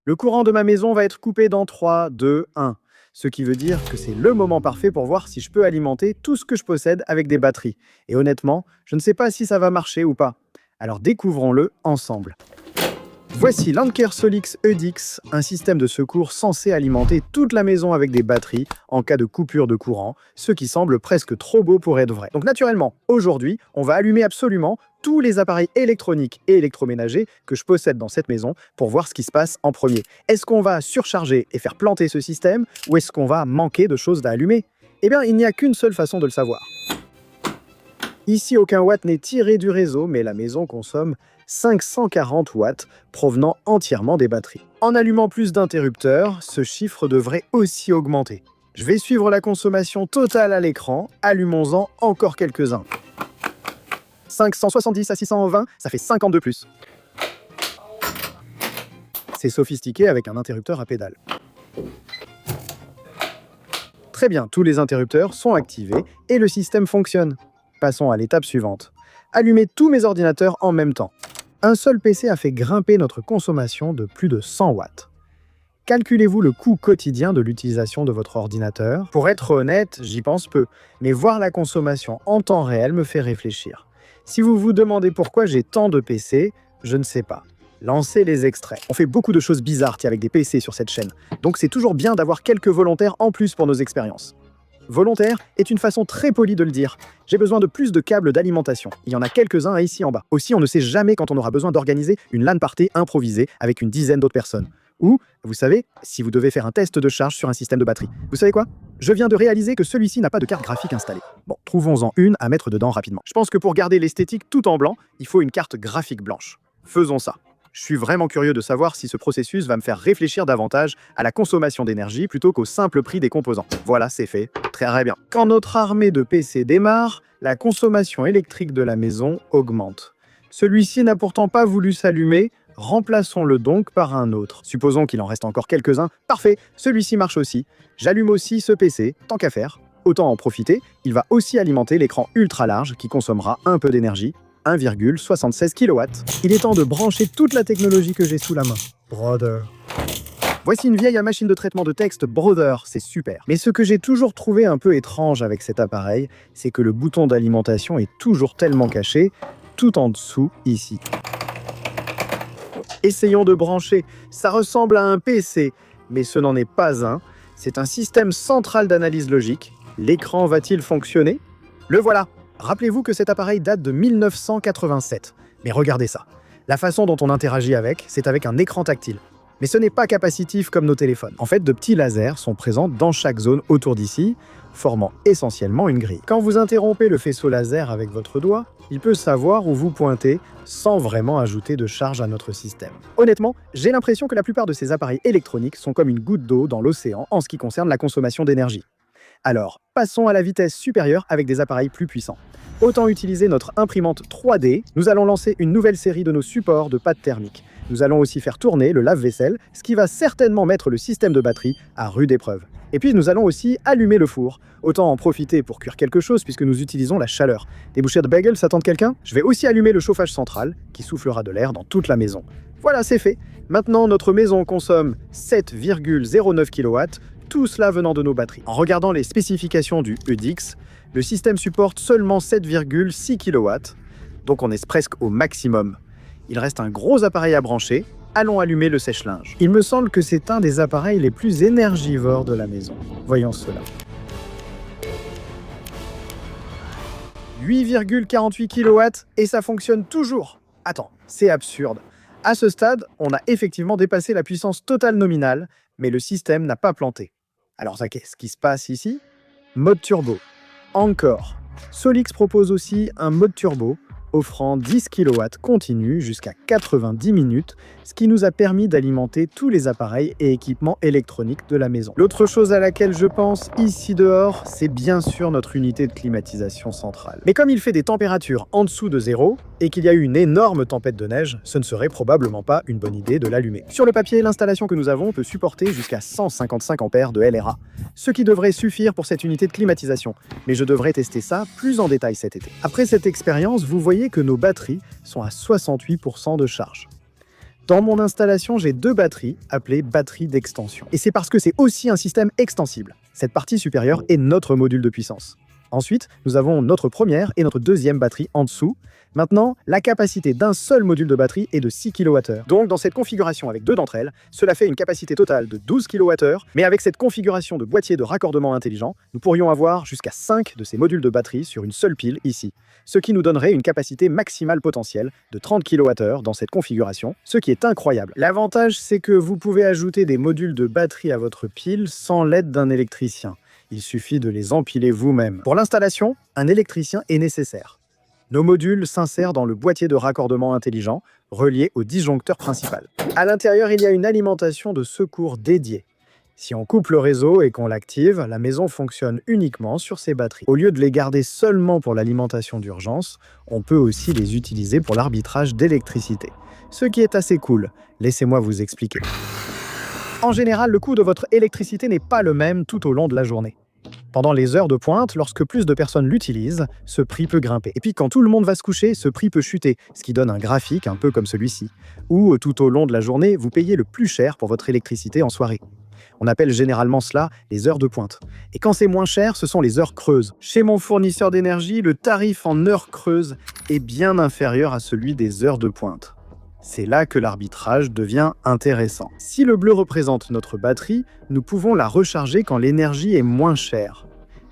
Le courant de ma maison va être coupé dans 3, 2, 1. Ce qui veut dire que c'est le moment parfait pour voir si je peux alimenter tout ce que je possède avec des batteries. Et honnêtement, je ne sais pas si ça va marcher ou pas. Alors découvrons-le ensemble. Voici l'Anker Solix EDX, un système de secours censé alimenter toute la maison avec des batteries en cas de coupure de courant, ce qui semble presque trop beau pour être vrai. Donc naturellement, aujourd'hui, on va allumer absolument tous les appareils électroniques et électroménagers que je possède dans cette maison pour voir ce qui se passe en premier. Est-ce qu'on va surcharger et faire planter ce système ou est-ce qu'on va manquer de choses à allumer? Eh bien, il n'y a qu'une seule façon de le savoir. Ici, aucun watt n'est tiré du réseau, mais la maison consomme 540 watts provenant entièrement des batteries. En allumant plus d'interrupteurs, ce chiffre devrait aussi augmenter. Je vais suivre la consommation totale à l'écran, allumons-en encore quelques-uns. 570 à 620, ça fait 50 de plus. C'est sophistiqué avec un interrupteur à pédale. Très bien, tous les interrupteurs sont activés et le système fonctionne. Passons à l'étape suivante. Allumer tous mes ordinateurs en même temps. Un seul PC a fait grimper notre consommation de plus de 100 watts. Calculez-vous le coût quotidien de l'utilisation de votre ordinateur? Pour être honnête, j'y pense peu, mais voir la consommation en temps réel me fait réfléchir. Si vous vous demandez pourquoi j'ai tant de PC, je ne sais pas. Lancez les extraits. On fait beaucoup de choses bizarres avec des PC sur cette chaîne, donc c'est toujours bien d'avoir quelques volontaires en plus pour nos expériences. Volontaire est une façon très polie de le dire. J'ai besoin de plus de câbles d'alimentation. Il y en a quelques-uns ici en bas. Aussi, on ne sait jamais quand on aura besoin d'organiser une LAN party improvisée avec une dizaine d'autres personnes. Ou, vous savez, si vous devez faire un test de charge sur un système de batterie. Vous savez quoi? Je viens de réaliser que celui-ci n'a pas de carte graphique installée. Bon, trouvons-en une à mettre dedans rapidement. Je pense que pour garder l'esthétique tout en blanc, il faut une carte graphique blanche. Faisons ça. Je suis vraiment curieux de savoir si ce processus va me faire réfléchir davantage à la consommation d'énergie plutôt qu'au simple prix des composants. Voilà, c'est fait. Très bien. Quand notre armée de PC démarre, la consommation électrique de la maison augmente. Celui-ci n'a pourtant pas voulu s'allumer, remplaçons-le donc par un autre. Supposons qu'il en reste encore quelques-uns. Parfait, celui-ci marche aussi. J'allume aussi ce PC, tant qu'à faire. Autant en profiter, il va aussi alimenter l'écran ultra large qui consommera un peu d'énergie. 1,76 kW. Il est temps de brancher toute la technologie que j'ai sous la main. Brother. Voici une vieille machine de traitement de texte Brother, c'est super. Mais ce que j'ai toujours trouvé un peu étrange avec cet appareil, c'est que le bouton d'alimentation est toujours tellement caché, tout en dessous, ici. Essayons de brancher. Ça ressemble à un PC, mais ce n'en est pas un. C'est un système central d'analyse logique. L'écran va-t-il fonctionner? Le voilà. Rappelez-vous que cet appareil date de 1987. Mais regardez ça. La façon dont on interagit avec, c'est avec un écran tactile. Mais ce n'est pas capacitif comme nos téléphones. En fait, de petits lasers sont présents dans chaque zone autour d'ici, formant essentiellement une grille. Quand vous interrompez le faisceau laser avec votre doigt, il peut savoir où vous pointez sans vraiment ajouter de charge à notre système. Honnêtement, j'ai l'impression que la plupart de ces appareils électroniques sont comme une goutte d'eau dans l'océan en ce qui concerne la consommation d'énergie. Alors, passons à la vitesse supérieure avec des appareils plus puissants. Autant utiliser notre imprimante 3D, nous allons lancer une nouvelle série de nos supports de pâte thermique. Nous allons aussi faire tourner le lave-vaisselle, ce qui va certainement mettre le système de batterie à rude épreuve. Et puis nous allons aussi allumer le four. Autant en profiter pour cuire quelque chose puisque nous utilisons la chaleur. Des bouchées de bagels s'attendent quelqu'un? Je vais aussi allumer le chauffage central, qui soufflera de l'air dans toute la maison. Voilà, c'est fait. Maintenant, notre maison consomme 7,09 kW, tout cela venant de nos batteries. En regardant les spécifications du EDX, le système supporte seulement 7,6 kW, donc on est presque au maximum. Il reste un gros appareil à brancher. Allons allumer le sèche-linge. Il me semble que c'est un des appareils les plus énergivores de la maison. Voyons cela. 8,48 kW et ça fonctionne toujours. Attends, c'est absurde. À ce stade, on a effectivement dépassé la puissance totale nominale, mais le système n'a pas planté. Alors ça, qu'est-ce qui se passe ici? Mode turbo. Encore. Solix propose aussi un mode turbo, offrant 10 kW continu jusqu'à 90 minutes, ce qui nous a permis d'alimenter tous les appareils et équipements électroniques de la maison. L'autre chose à laquelle je pense ici dehors, c'est bien sûr notre unité de climatisation centrale. Mais comme il fait des températures en dessous de zéro, et qu'il y a eu une énorme tempête de neige, ce ne serait probablement pas une bonne idée de l'allumer. Sur le papier, l'installation que nous avons peut supporter jusqu'à 155 ampères de LRA, ce qui devrait suffire pour cette unité de climatisation, mais je devrais tester ça plus en détail cet été. Après cette expérience, vous voyez que nos batteries sont à 68% de charge. Dans mon installation, j'ai 2 batteries, appelées batteries d'extension. Et c'est parce que c'est aussi un système extensible. Cette partie supérieure est notre module de puissance. Ensuite, nous avons notre première et notre deuxième batterie en dessous. Maintenant, la capacité d'un seul module de batterie est de 6 kWh. Donc, dans cette configuration avec 2 d'entre elles, cela fait une capacité totale de 12 kWh. Mais avec cette configuration de boîtier de raccordement intelligent, nous pourrions avoir jusqu'à 5 de ces modules de batterie sur une seule pile ici. Ce qui nous donnerait une capacité maximale potentielle de 30 kWh dans cette configuration, ce qui est incroyable. L'avantage, c'est que vous pouvez ajouter des modules de batterie à votre pile sans l'aide d'un électricien. Il suffit de les empiler vous-même. Pour l'installation, un électricien est nécessaire. Nos modules s'insèrent dans le boîtier de raccordement intelligent, relié au disjoncteur principal. À l'intérieur, il y a une alimentation de secours dédiée. Si on coupe le réseau et qu'on l'active, la maison fonctionne uniquement sur ces batteries. Au lieu de les garder seulement pour l'alimentation d'urgence, on peut aussi les utiliser pour l'arbitrage d'électricité. Ce qui est assez cool. Laissez-moi vous expliquer. En général, le coût de votre électricité n'est pas le même tout au long de la journée. Pendant les heures de pointe, lorsque plus de personnes l'utilisent, ce prix peut grimper. Et puis quand tout le monde va se coucher, ce prix peut chuter, ce qui donne un graphique un peu comme celui-ci, où tout au long de la journée, vous payez le plus cher pour votre électricité en soirée. On appelle généralement cela les heures de pointe. Et quand c'est moins cher, ce sont les heures creuses. Chez mon fournisseur d'énergie, le tarif en heures creuses est bien inférieur à celui des heures de pointe. C'est là que l'arbitrage devient intéressant. Si le bleu représente notre batterie, nous pouvons la recharger quand l'énergie est moins chère,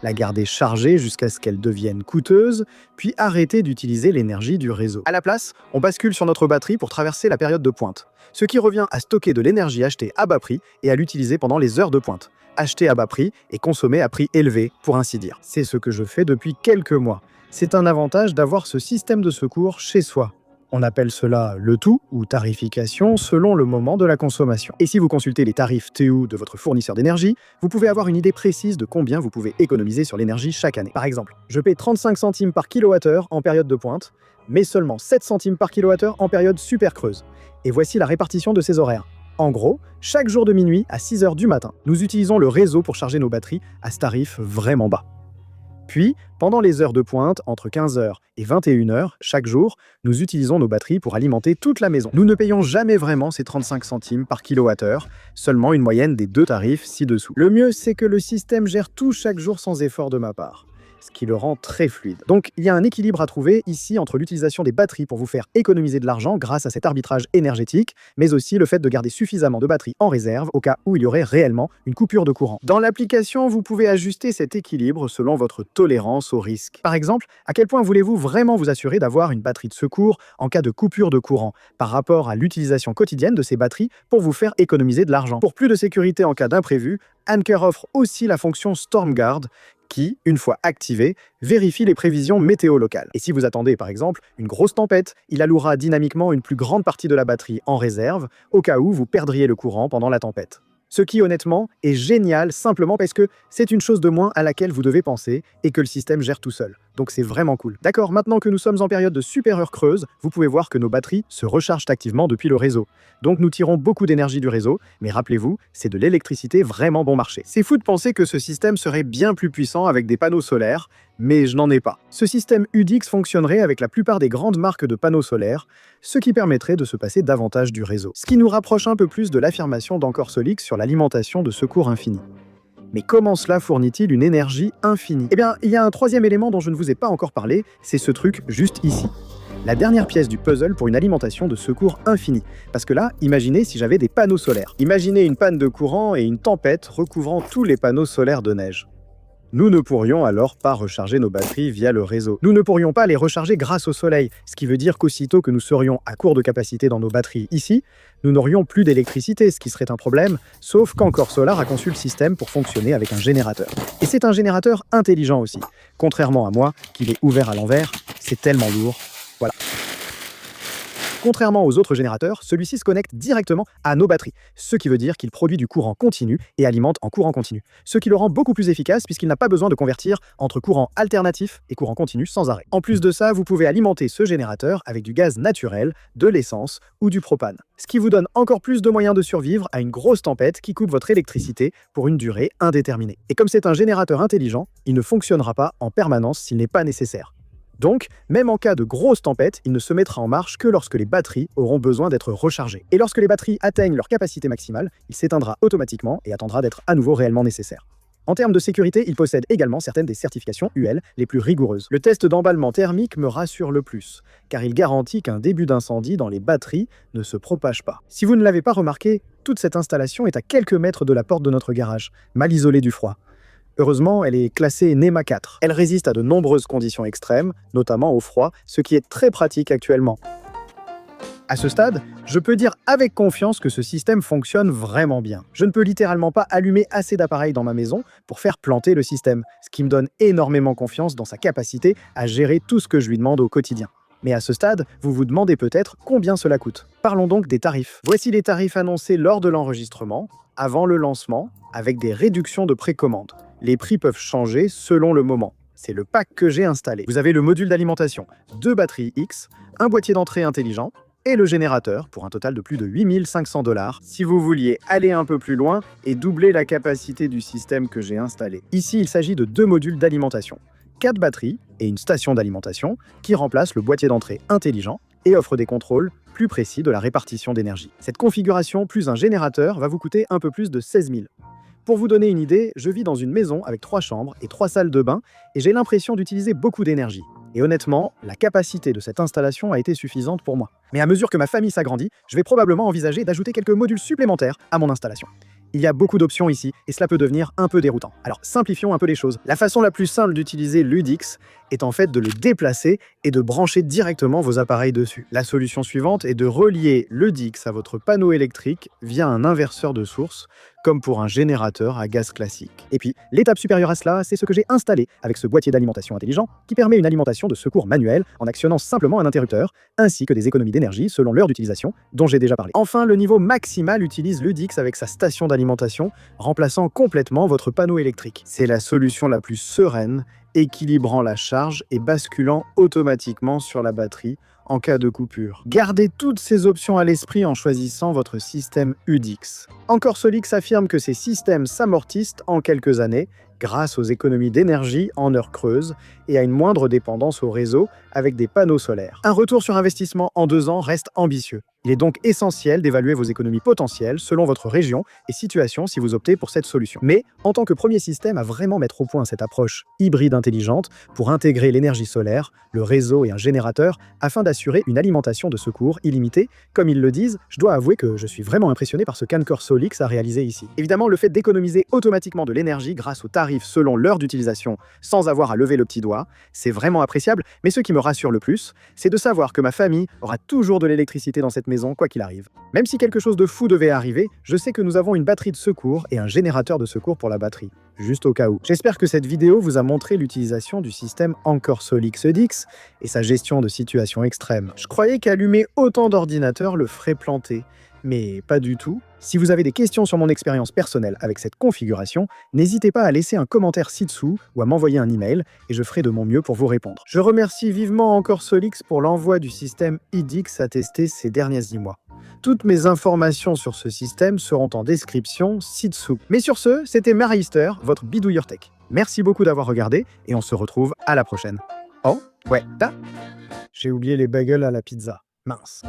la garder chargée jusqu'à ce qu'elle devienne coûteuse, puis arrêter d'utiliser l'énergie du réseau. À la place, on bascule sur notre batterie pour traverser la période de pointe, ce qui revient à stocker de l'énergie achetée à bas prix et à l'utiliser pendant les heures de pointe, achetée à bas prix et consommée à prix élevé, pour ainsi dire. C'est ce que je fais depuis quelques mois. C'est un avantage d'avoir ce système de secours chez soi. On appelle cela le tout ou tarification selon le moment de la consommation. Et si vous consultez les tarifs TU de votre fournisseur d'énergie, vous pouvez avoir une idée précise de combien vous pouvez économiser sur l'énergie chaque année. Par exemple, je paie 35 centimes par kilowattheure en période de pointe, mais seulement 7 centimes par kilowattheure en période super creuse. Et voici la répartition de ces horaires. En gros, chaque jour de minuit à 6 h du matin, nous utilisons le réseau pour charger nos batteries à ce tarif vraiment bas. Puis, pendant les heures de pointe, entre 15 h et 21 h, chaque jour, nous utilisons nos batteries pour alimenter toute la maison. Nous ne payons jamais vraiment ces 35 centimes par kilowattheure, seulement une moyenne des 2 tarifs ci-dessous. Le mieux, c'est que le système gère tout chaque jour sans effort de ma part, ce qui le rend très fluide. Donc, il y a un équilibre à trouver ici entre l'utilisation des batteries pour vous faire économiser de l'argent grâce à cet arbitrage énergétique, mais aussi le fait de garder suffisamment de batteries en réserve au cas où il y aurait réellement une coupure de courant. Dans l'application, vous pouvez ajuster cet équilibre selon votre tolérance au risque. Par exemple, à quel point voulez-vous vraiment vous assurer d'avoir une batterie de secours en cas de coupure de courant par rapport à l'utilisation quotidienne de ces batteries pour vous faire économiser de l'argent. Pour plus de sécurité en cas d'imprévu, Anker offre aussi la fonction StormGuard qui, une fois activé, vérifie les prévisions météo locales. Et si vous attendez par exemple une grosse tempête, il allouera dynamiquement une plus grande partie de la batterie en réserve au cas où vous perdriez le courant pendant la tempête. Ce qui honnêtement est génial simplement parce que c'est une chose de moins à laquelle vous devez penser et que le système gère tout seul. Donc c'est vraiment cool. D'accord, maintenant que nous sommes en période de super heure creuse, vous pouvez voir que nos batteries se rechargent activement depuis le réseau. Donc nous tirons beaucoup d'énergie du réseau, mais rappelez-vous, c'est de l'électricité vraiment bon marché. C'est fou de penser que ce système serait bien plus puissant avec des panneaux solaires, mais je n'en ai pas. Ce système UDX fonctionnerait avec la plupart des grandes marques de panneaux solaires, ce qui permettrait de se passer davantage du réseau. Ce qui nous rapproche un peu plus de l'affirmation d'Anker Solix sur l'alimentation de secours infini. Mais comment cela fournit-il une énergie infinie? Eh bien, il y a un troisième élément dont je ne vous ai pas encore parlé, c'est ce truc juste ici. La dernière pièce du puzzle pour une alimentation de secours infinie. Parce que là, imaginez si j'avais des panneaux solaires. Imaginez une panne de courant et une tempête recouvrant tous les panneaux solaires de neige. Nous ne pourrions alors pas recharger nos batteries via le réseau. Nous ne pourrions pas les recharger grâce au soleil, ce qui veut dire qu'aussitôt que nous serions à court de capacité dans nos batteries ici, nous n'aurions plus d'électricité, ce qui serait un problème, sauf qu'Anker Solar a conçu le système pour fonctionner avec un générateur. Et c'est un générateur intelligent aussi. Contrairement à moi, qu'il est ouvert à l'envers, c'est tellement lourd. Voilà. Contrairement aux autres générateurs, celui-ci se connecte directement à nos batteries, ce qui veut dire qu'il produit du courant continu et alimente en courant continu, ce qui le rend beaucoup plus efficace puisqu'il n'a pas besoin de convertir entre courant alternatif et courant continu sans arrêt. En plus de ça, vous pouvez alimenter ce générateur avec du gaz naturel, de l'essence ou du propane, ce qui vous donne encore plus de moyens de survivre à une grosse tempête qui coupe votre électricité pour une durée indéterminée. Et comme c'est un générateur intelligent, il ne fonctionnera pas en permanence s'il n'est pas nécessaire. Donc, même en cas de grosse tempête, il ne se mettra en marche que lorsque les batteries auront besoin d'être rechargées. Et lorsque les batteries atteignent leur capacité maximale, il s'éteindra automatiquement et attendra d'être à nouveau réellement nécessaire. En termes de sécurité, il possède également certaines des certifications UL les plus rigoureuses. Le test d'emballement thermique me rassure le plus, car il garantit qu'un début d'incendie dans les batteries ne se propage pas. Si vous ne l'avez pas remarqué, toute cette installation est à quelques mètres de la porte de notre garage, mal isolée du froid. Heureusement, elle est classée NEMA 4. Elle résiste à de nombreuses conditions extrêmes, notamment au froid, ce qui est très pratique actuellement. À ce stade, je peux dire avec confiance que ce système fonctionne vraiment bien. Je ne peux littéralement pas allumer assez d'appareils dans ma maison pour faire planter le système, ce qui me donne énormément confiance dans sa capacité à gérer tout ce que je lui demande au quotidien. Mais à ce stade, vous vous demandez peut-être combien cela coûte. Parlons donc des tarifs. Voici les tarifs annoncés lors de l'enregistrement, avant le lancement, avec des réductions de précommande. Les prix peuvent changer selon le moment. C'est le pack que j'ai installé. Vous avez le module d'alimentation, 2 batteries X, un boîtier d'entrée intelligent, et le générateur pour un total de plus de 8500 $. Si vous vouliez aller un peu plus loin et doubler la capacité du système que j'ai installé. Ici, il s'agit de 2 modules d'alimentation, 4 batteries et une station d'alimentation qui remplace le boîtier d'entrée intelligent et offre des contrôles plus précis de la répartition d'énergie. Cette configuration plus un générateur va vous coûter un peu plus de 16 000 $. Pour vous donner une idée, je vis dans une maison avec 3 chambres et 3 salles de bain et j'ai l'impression d'utiliser beaucoup d'énergie. Et honnêtement, la capacité de cette installation a été suffisante pour moi. Mais à mesure que ma famille s'agrandit, je vais probablement envisager d'ajouter quelques modules supplémentaires à mon installation. Il y a beaucoup d'options ici, et cela peut devenir un peu déroutant. Alors simplifions un peu les choses. La façon la plus simple d'utiliser l'UDIX est en fait de le déplacer et de brancher directement vos appareils dessus. La solution suivante est de relier l'UDIX à votre panneau électrique via un inverseur de source, comme pour un générateur à gaz classique. Et puis, l'étape supérieure à cela, c'est ce que j'ai installé avec ce boîtier d'alimentation intelligent qui permet une alimentation de secours manuelle en actionnant simplement un interrupteur, ainsi que des économies d'énergie selon l'heure d'utilisation dont j'ai déjà parlé. Enfin, le niveau maximal utilise l'UDIX avec sa station d'alimentation, remplaçant complètement votre panneau électrique. C'est la solution la plus sereine, équilibrant la charge et basculant automatiquement sur la batterie en cas de coupure. Gardez toutes ces options à l'esprit en choisissant votre système UDIX. Encore Solix affirme que ces systèmes s'amortissent en quelques années grâce aux économies d'énergie en heures creuses et à une moindre dépendance au réseau avec des panneaux solaires. Un retour sur investissement en 2 ans reste ambitieux. Il est donc essentiel d'évaluer vos économies potentielles selon votre région et situation si vous optez pour cette solution. Mais en tant que premier système à vraiment mettre au point cette approche hybride intelligente pour intégrer l'énergie solaire, le réseau et un générateur afin d'assurer une alimentation de secours illimitée, comme ils le disent, je dois avouer que je suis vraiment impressionné par ce qu'Ancore Solix a réalisé ici. Évidemment, le fait d'économiser automatiquement de l'énergie grâce aux tarifs selon l'heure d'utilisation sans avoir à lever le petit doigt, c'est vraiment appréciable, mais ce qui me rassure le plus, c'est de savoir que ma famille aura toujours de l'électricité dans cette maison, quoi qu'il arrive. Même si quelque chose de fou devait arriver, je sais que nous avons une batterie de secours et un générateur de secours pour la batterie, juste au cas où. J'espère que cette vidéo vous a montré l'utilisation du système Ancore Solix UDIX et sa gestion de situations extrêmes. Je croyais qu'allumer autant d'ordinateurs le ferait planter, mais pas du tout. Si vous avez des questions sur mon expérience personnelle avec cette configuration, n'hésitez pas à laisser un commentaire ci-dessous ou à m'envoyer un email et je ferai de mon mieux pour vous répondre. Je remercie vivement Ancore Solix pour l'envoi du système UDIX à tester ces derniers 10 mois. Toutes mes informations sur ce système seront en description ci-dessous. Mais sur ce, c'était Marister, votre bidouilleur tech. Merci beaucoup d'avoir regardé et on se retrouve à la prochaine. Oh, ouais, j'ai oublié les bagels à la pizza. Mince.